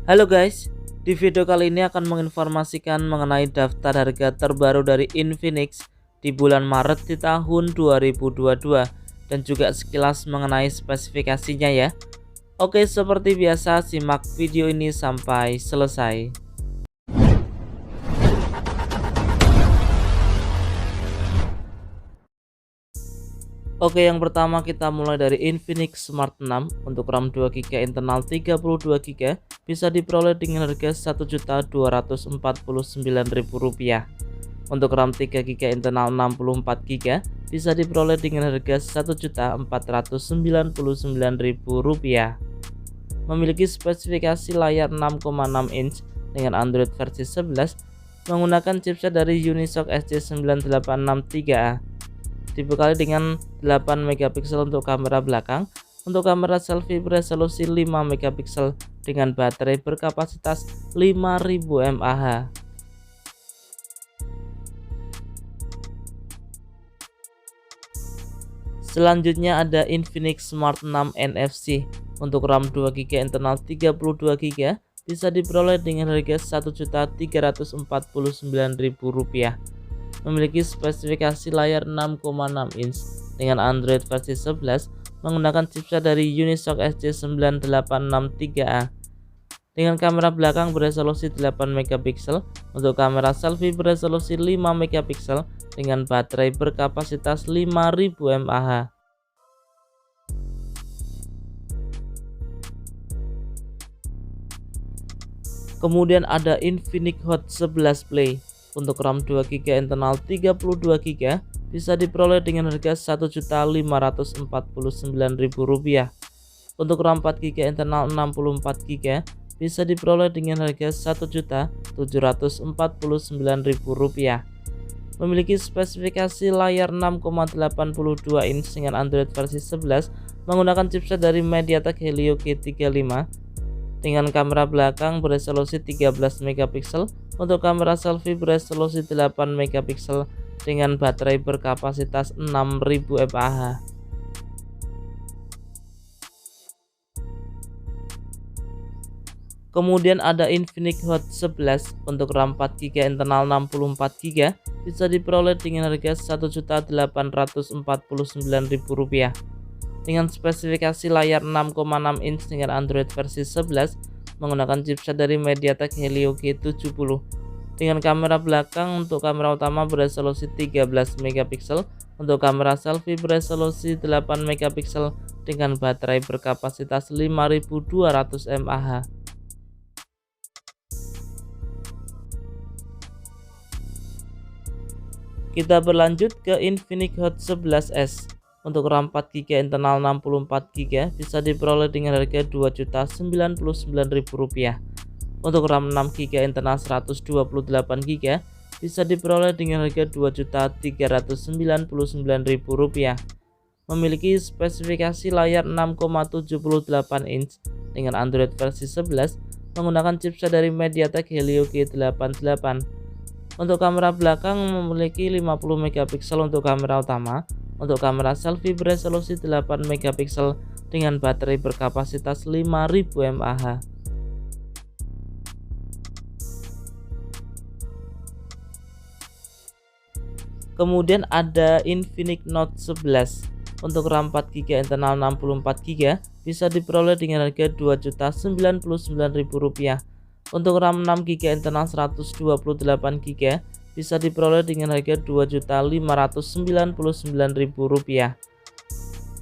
Halo guys, di video kali ini akan menginformasikan mengenai daftar harga terbaru dari Infinix di bulan Maret di tahun 2022 dan juga sekilas mengenai spesifikasinya ya. Oke, seperti biasa simak video ini sampai selesai. Oke, yang pertama kita mulai dari Infinix Smart 6 untuk RAM 2GB internal 32GB bisa diperoleh dengan harga Rp1.249.000. Untuk RAM 3GB internal 64GB bisa diperoleh dengan harga Rp1.499.000. Memiliki spesifikasi layar 6,6 inch dengan Android versi 11 menggunakan chipset dari Unisoc SC9863A. Dibekali dengan 8 megapiksel untuk kamera belakang. Untuk kamera selfie beresolusi 5 megapiksel dengan baterai berkapasitas 5000 mAh. Selanjutnya ada Infinix Smart 6 NFC untuk RAM 2GB internal 32GB bisa diperoleh dengan harga Rp1.349.000. Memiliki spesifikasi layar 6,6 inch dengan Android versi 11 menggunakan chipset dari Unisoc SC9863A. Dengan kamera belakang beresolusi 8 megapiksel, untuk kamera selfie beresolusi 5 megapiksel dengan baterai berkapasitas 5000 mAh. Kemudian ada Infinix Hot 11 Play untuk RAM 2GB internal 32GB bisa diperoleh dengan harga Rp1.549.000. Untuk RAM 4GB internal 64GB bisa diperoleh dengan harga Rp1.749.000. Memiliki spesifikasi layar 6,82 inch dengan Android versi 11 menggunakan chipset dari MediaTek Helio G35 dengan kamera belakang beresolusi 13 megapiksel. Untuk kamera selfie beresolusi 8 megapiksel dengan baterai berkapasitas 6000 mAh. Kemudian ada Infinix Hot 11 untuk RAM 4GB internal 64GB bisa diperoleh dengan harga Rp1.849.000 dengan spesifikasi layar 6,6 inch dengan Android versi 11 menggunakan chipset dari MediaTek Helio G70 dengan kamera belakang. Untuk kamera utama beresolusi 13 megapiksel, untuk kamera selfie beresolusi 8 megapiksel dengan baterai berkapasitas 5200 mAh. Kita berlanjut ke Infinix Hot 11S untuk RAM 4GB internal 64GB bisa diperoleh dengan harga Rp2.099.000. Untuk RAM 6GB internal 128GB bisa diperoleh dengan harga Rp2.399.000. Memiliki spesifikasi layar 6,78 inch dengan Android versi 11 menggunakan chipset dari MediaTek Helio G88. Untuk kamera belakang memiliki 50 megapiksel untuk kamera utama. Untuk kamera selfie beresolusi 8 megapiksel dengan baterai berkapasitas 5000 mAh. Kemudian ada Infinix Note 11 untuk RAM 4GB internal 64GB bisa diperoleh dengan harga Rp2.099.000. Untuk RAM 6GB internal 128GB bisa diperoleh dengan harga Rp2.599.000.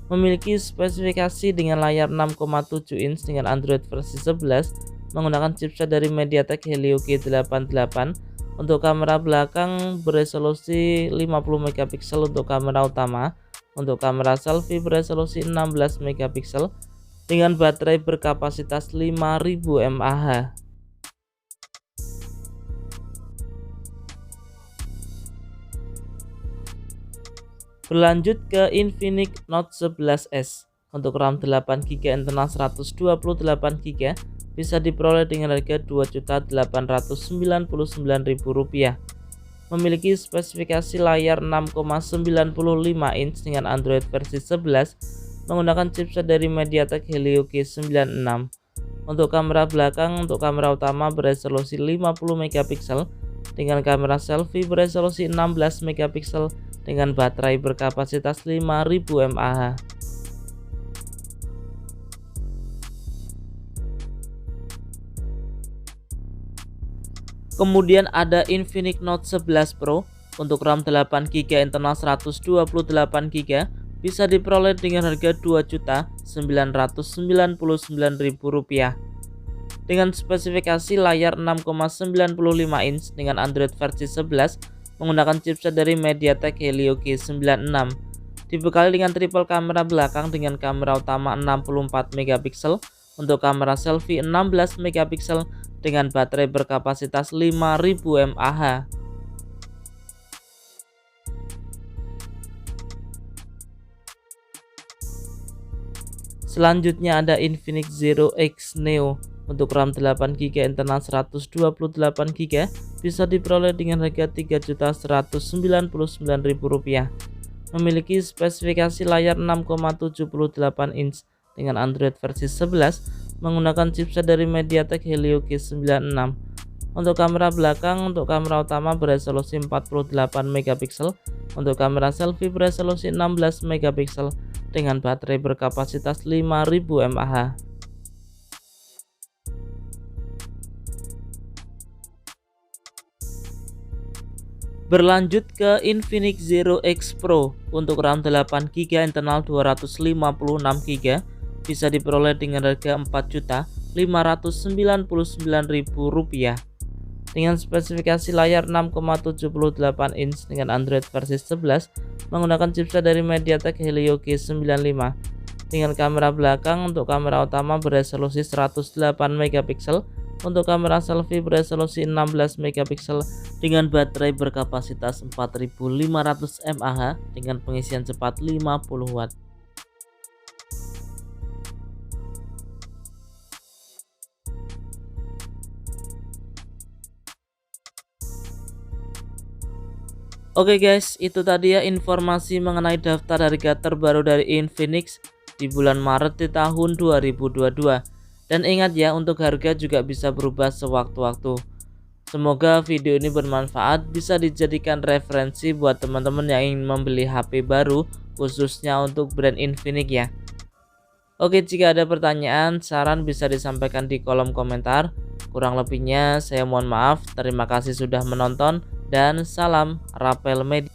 Memiliki spesifikasi dengan layar 6,7 inch dengan Android versi 11 menggunakan chipset dari MediaTek Helio G88. Untuk kamera belakang beresolusi 50 megapiksel untuk kamera utama. Untuk kamera selfie beresolusi 16 megapiksel dengan baterai berkapasitas 5000 mAh. Berlanjut ke Infinix Note 11S untuk RAM 8GB internal 128GB bisa diperoleh dengan harga Rp2.899.000. Memiliki spesifikasi layar 6,95 inch dengan Android versi 11 menggunakan chipset dari MediaTek Helio G96. Untuk kamera belakang, untuk kamera utama beresolusi 50 megapiksel dengan kamera selfie beresolusi 16 megapiksel dengan baterai berkapasitas 5000 mAh. Kemudian ada Infinix Note 11 Pro untuk RAM 8GB internal 128GB bisa diperoleh dengan harga Rp2.999.000 dengan spesifikasi layar 6,95 inch dengan Android versi 11 menggunakan chipset dari MediaTek Helio G96, dibekali dengan triple kamera belakang dengan kamera utama 64 megapiksel, untuk kamera selfie 16 megapiksel dengan baterai berkapasitas 5000 mAh. Selanjutnya ada Infinix Zero X Neo untuk RAM 8GB internal 128GB bisa diperoleh dengan harga Rp3.199.000. Memiliki spesifikasi layar 6,78 inch dengan Android versi 11 menggunakan chipset dari MediaTek Helio G96. Untuk kamera belakang, untuk kamera utama beresolusi 48 megapiksel, untuk kamera selfie beresolusi 16 megapiksel dengan baterai berkapasitas 5000 mAh. Berlanjut ke Infinix Zero X Pro untuk RAM 8GB internal 256GB bisa diperoleh dengan harga Rp4.599.000 dengan spesifikasi layar 6,78 inch dengan Android versi 11 menggunakan chipset dari MediaTek Helio G95. Dengan kamera belakang, untuk kamera utama beresolusi 108 megapiksel, untuk kamera selfie beresolusi 16 megapiksel dengan baterai berkapasitas 4500 mAh dengan pengisian cepat 50 watt. Oke guys, itu tadi ya informasi mengenai daftar harga terbaru dari Infinix di bulan Maret di tahun 2022. Dan ingat ya, untuk harga juga bisa berubah sewaktu-waktu. Semoga video ini bermanfaat, bisa dijadikan referensi buat teman-teman yang ingin membeli HP baru khususnya untuk brand Infinix ya. Oke, jika ada pertanyaan, saran bisa disampaikan di kolom komentar. Kurang lebihnya saya mohon maaf. Terima kasih sudah menonton dan salam Rapel Media.